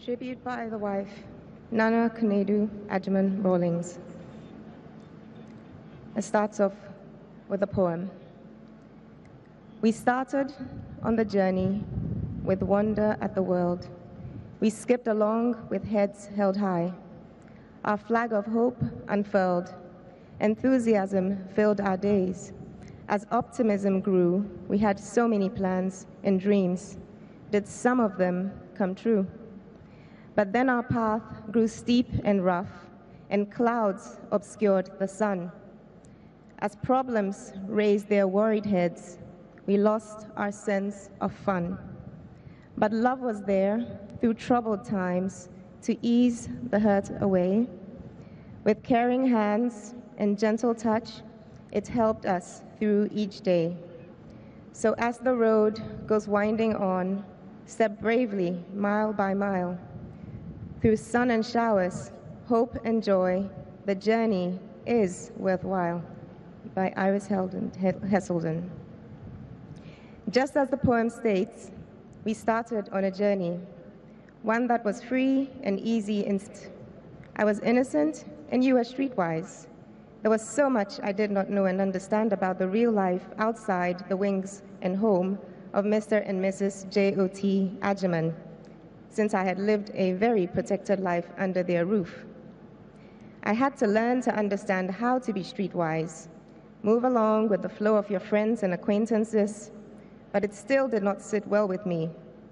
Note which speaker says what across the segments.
Speaker 1: Tribute by the wife, Nana Konadu Agyeman-Rawlings. It starts off with a poem. We started on the journey with wonder at the world. We skipped along with heads held high. Our flag of hope unfurled. Enthusiasm filled our days. As optimism grew, we had so many plans and dreams. Did some of them come true? But then our path grew steep and rough, and clouds obscured the sun. As problems raised their worried heads, we lost our sense of fun. But love was there through troubled times to ease the hurt away. With caring hands and gentle touch, it helped us through each day. So as the road goes winding on, step bravely mile by mile. Through sun and showers, hope and joy, the journey is worthwhile. By Iris Hesselden. Just as the poem states, we started on a journey, one that was free and easy. I was innocent and you were streetwise. There was so much I did not know and understand about the real life outside the wings and home of Mr. and Mrs. J.O.T. Agyeman, since I had lived a very protected life under their roof. I had to learn to understand how to be streetwise, move along with the flow of your friends and acquaintances, but it still did not sit well with me.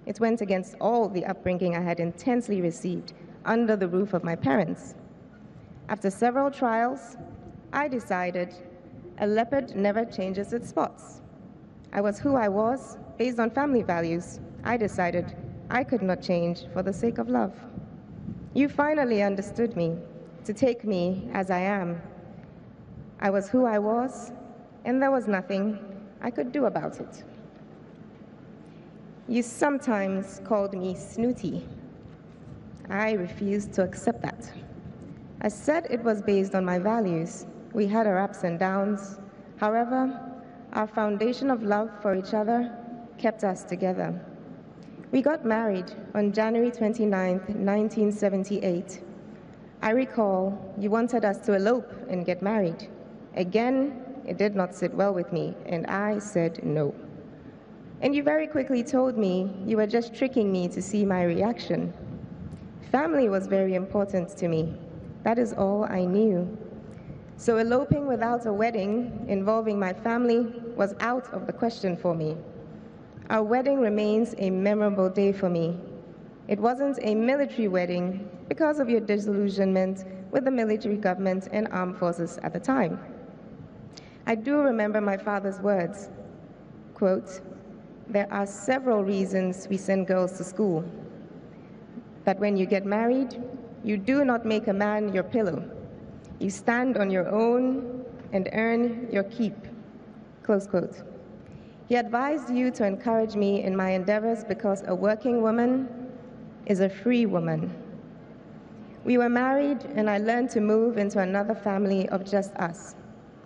Speaker 1: It went against all the upbringing I had intensely received under the roof of my parents. After several trials, I decided a leopard never changes its spots. I was who I was based on family values. I decided I could not change for the sake of love. You finally understood me, to take me as I am. I was who I was, and there was nothing I could do about it. You sometimes called me snooty. I refused to accept that. I said it was based on my values. We had our ups and downs. However, our foundation of love for each other kept us together. We got married on January 29, 1978. I recall you wanted us to elope and get married. Again, it did not sit well with me, and I said no. And you very quickly told me you were just tricking me to see my reaction. Family was very important to me. That is all I knew. So eloping without a wedding involving my family was out of the question for me. Our wedding remains a memorable day for me. It wasn't a military wedding because of your disillusionment with the military government and armed forces at the time. I do remember my father's words, quote, "There are several reasons we send girls to school. That when you get married, you do not make a man your pillow. You stand on your own and earn your keep," close quote. He advised you to encourage me in my endeavors because a working woman is a free woman. We were married and I learned to move into another family of just us.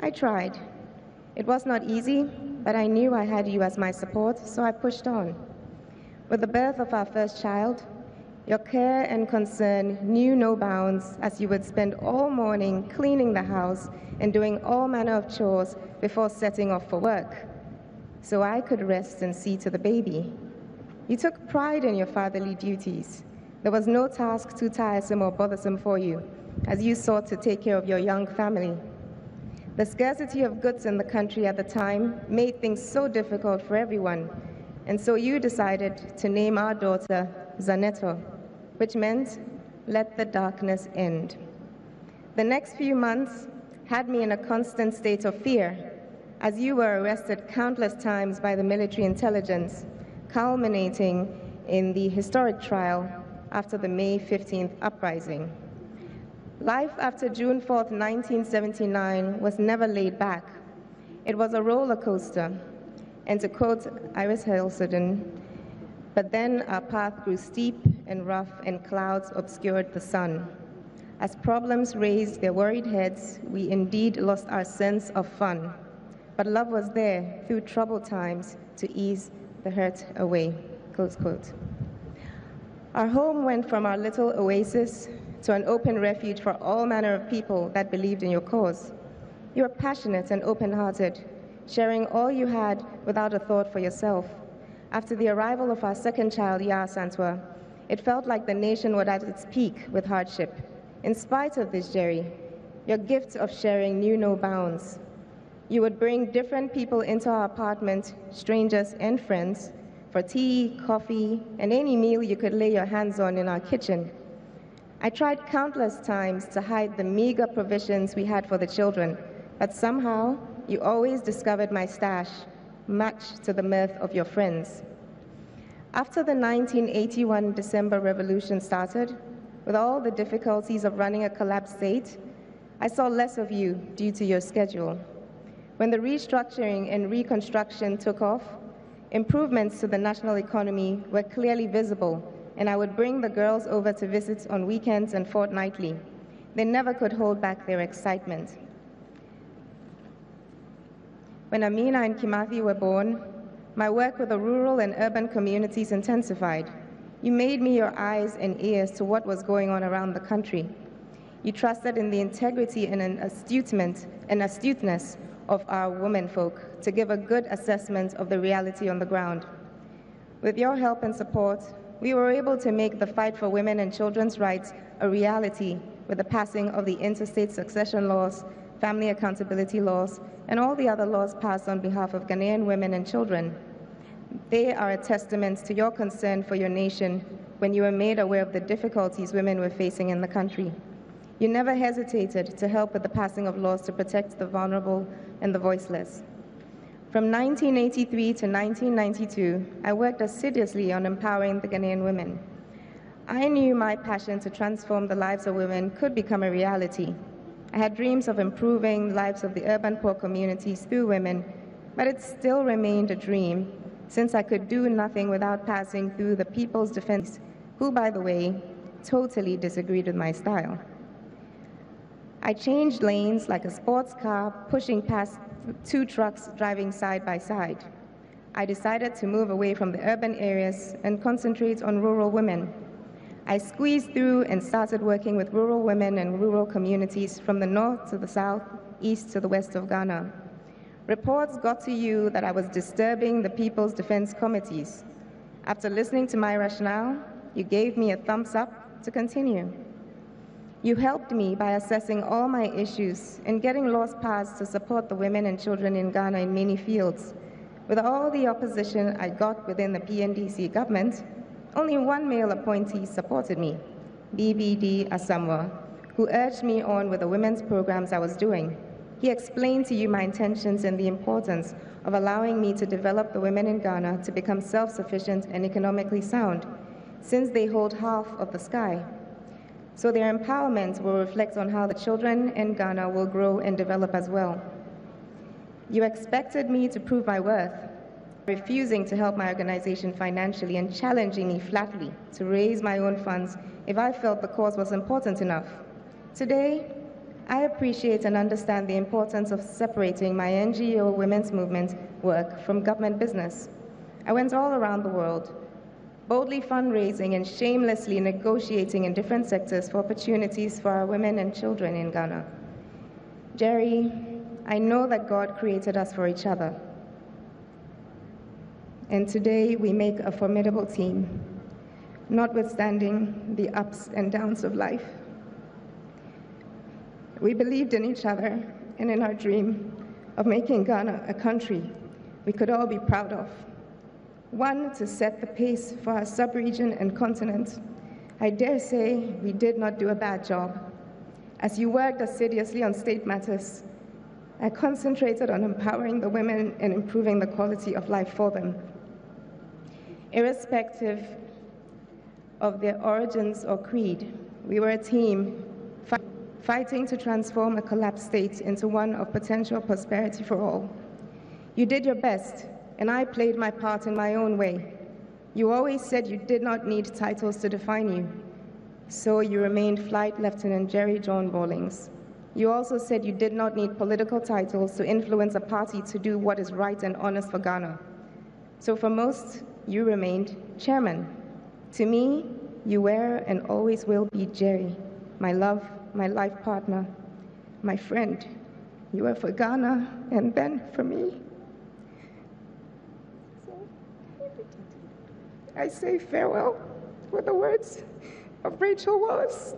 Speaker 1: I tried. It was not easy, but I knew I had you as my support, so I pushed on. With the birth of our first child, your care and concern knew no bounds as you would spend all morning cleaning the house and doing all manner of chores before setting off for work, so I could rest and see to the baby. You took pride in your fatherly duties. There was no task too tiresome or bothersome for you, as you sought to take care of your young family. The scarcity of goods in the country at the time made things so difficult for everyone, and so you decided to name our daughter Zaneto, which meant, "Let the darkness end." The next few months had me in a constant state of fear, as you were arrested countless times by the military intelligence, culminating in the historic trial after the May 15th uprising. Life after June 4th, 1979 was never laid back. It was a roller coaster, and to quote Iris Hesselden, "But then our path grew steep and rough and clouds obscured the sun. As problems raised their worried heads, we indeed lost our sense of fun. But love was there through troubled times to ease the hurt away," close quote. Our home went from our little oasis to an open refuge for all manner of people that believed in your cause. You were passionate and open-hearted, sharing all you had without a thought for yourself. After the arrival of our second child, Ya Santwa, it felt like the nation was at its peak with hardship. In spite of this, Jerry, your gift of sharing knew no bounds. You would bring different people into our apartment, strangers and friends, for tea, coffee, and any meal you could lay your hands on in our kitchen. I tried countless times to hide the meager provisions we had for the children, but somehow you always discovered my stash, much to the mirth of your friends. After the 1981 December Revolution started, with all the difficulties of running a collapsed state, I saw less of you due to your schedule. When the restructuring and reconstruction took off, improvements to the national economy were clearly visible, and I would bring the girls over to visit on weekends and fortnightly. They never could hold back their excitement. When Amina and Kimathi were born, my work with the rural and urban communities intensified. You made me your eyes and ears to what was going on around the country. You trusted in the integrity and astuteness of our womenfolk to give a good assessment of the reality on the ground. With your help and support, we were able to make the fight for women and children's rights a reality with the passing of the interstate succession laws, family accountability laws, and all the other laws passed on behalf of Ghanaian women and children. They are a testament to your concern for your nation when you were made aware of the difficulties women were facing in the country. You never hesitated to help with the passing of laws to protect the vulnerable and the voiceless. From 1983 to 1992, I worked assiduously on empowering the Ghanaian women. I knew my passion to transform the lives of women could become a reality. I had dreams of improving the lives of the urban poor communities through women, but it still remained a dream, since I could do nothing without passing through the People's Defense, who, by the way, totally disagreed with my style. I changed lanes like a sports car, pushing past two trucks driving side by side. I decided to move away from the urban areas and concentrate on rural women. I squeezed through and started working with rural women and rural communities from the north to the south, east to the west of Ghana. Reports got to you that I was disturbing the People's Defense Committees. After listening to my rationale, you gave me a thumbs up to continue. You helped me by assessing all my issues and getting laws passed to support the women and children in Ghana in many fields. With all the opposition I got within the PNDC government, only one male appointee supported me, BBD Asamoah, who urged me on with the women's programs I was doing. He explained to you my intentions and the importance of allowing me to develop the women in Ghana to become self-sufficient and economically sound, since they hold half of the sky. So their empowerment will reflect on how the children in Ghana will grow and develop as well. You expected me to prove my worth, refusing to help my organization financially and challenging me flatly to raise my own funds if I felt the cause was important enough. Today, I appreciate and understand the importance of separating my NGO women's movement work from government business. I went all around the world, boldly fundraising and shamelessly negotiating in different sectors for opportunities for our women and children in Ghana. Jerry, I know that God created us for each other. And today we make a formidable team, notwithstanding the ups and downs of life. We believed in each other and in our dream of making Ghana a country we could all be proud of. One, to set the pace for our sub-region and continent. I dare say we did not do a bad job. As you worked assiduously on state matters, I concentrated on empowering the women and improving the quality of life for them. Irrespective of their origins or creed, we were a team fighting to transform a collapsed state into one of potential prosperity for all. You did your best, and I played my part in my own way. You always said you did not need titles to define you, so you remained Flight Lieutenant Jerry John Rawlings. You also said you did not need political titles to influence a party to do what is right and honest for Ghana. So for most, you remained chairman. To me, You were and always will be Jerry, my love, my life partner, my friend. You were for Ghana and then for me. I say farewell with the words of Rachel Wallace.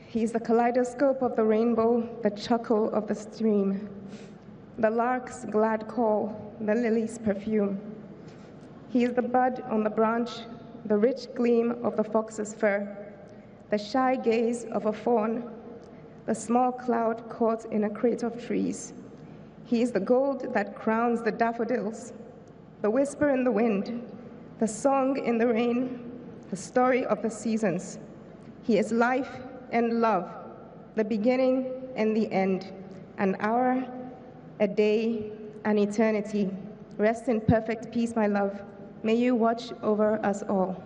Speaker 1: He is the kaleidoscope of the rainbow, the chuckle of the stream, the lark's glad call, the lily's perfume. He is the bud on the branch, the rich gleam of the fox's fur, the shy gaze of a fawn, the small cloud caught in a crate of trees. He is the gold that crowns the daffodils, the whisper in the wind, the song in the rain, the story of the seasons. He is life and love, the beginning and the end, an hour, a day, an eternity. Rest in perfect peace, my love. May you watch over us all.